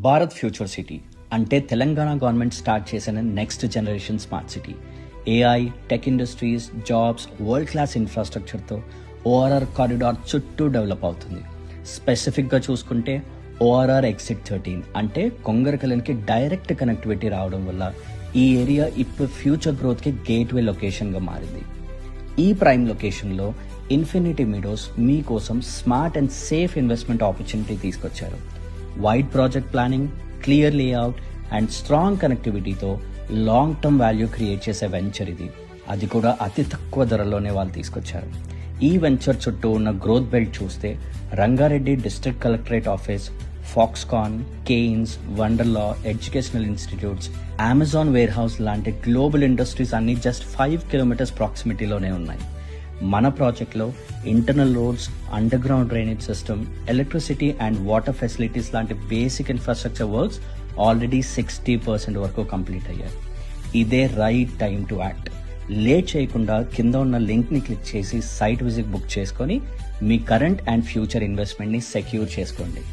Bharat future city అంటే Telangana government start చేసిన next generation smart city. AI, tech industries, jobs, world class ఇన్ఫ్రాస్ట్రక్చర్తో ORR corridor చుట్టూ develop అవుతుంది. స్పెసిఫిక్గా చూసుకుంటే ఓఆర్ఆర్ ఎగ్జిట్ 13 అంటే కొంగరకలన్కి డైరెక్ట్ కనెక్టివిటీ రావడం వల్ల ఈ ఏరియా ఇప్పుడు ఫ్యూచర్ గ్రోత్కి గేట్వే లొకేషన్గా మారింది. ఈ ప్రైమ్ లొకేషన్లో ఇన్ఫినిటీ మీడోస్ మీకోసం smart and safe investment opportunity తీసుకొచ్చారు. Wide project planning, clear layout and strong కనెక్టివిటీతో లాంగ్ టర్మ్ వాల్యూ క్రియేట్ చేసే వెంచర్ ఇది. అది కూడా అతి తక్కువ ధరలోనే వాళ్ళు తీసుకొచ్చారు. ఈ వెంచర్ చుట్టూ ఉన్న గ్రోత్ బెల్ట్ చూస్తే Rangareddy district collectorate office, Foxconn, Kaynes, Wonderla, educational institutes, Amazon warehouse లాంటి గ్లోబల్ ఇండస్ట్రీస్ అన్ని జస్ట్ 5 కిలోమీటర్స్ ప్రాక్సిమిటీలోనే ఉన్నాయి. మన ప్రాజెక్ట్లో internal roads, underground drainage system, electricity and water facilities లాంటి బేసిక్ ఇన్ఫ్రాస్ట్రక్చర్ వర్క్స్ ఆల్రెడీ 60% వరకు కంప్లీట్ అయ్యాయి. ఇదే right time to act. Late చేయకుండా కింద ఉన్న లింక్ని క్లిక్ చేసి సైట్ విజిట్ బుక్ చేసుకొని మీ కరెంట్ అండ్ ఫ్యూచర్ ఇన్వెస్ట్మెంట్ని సెక్యూర్ చేసుకోండి.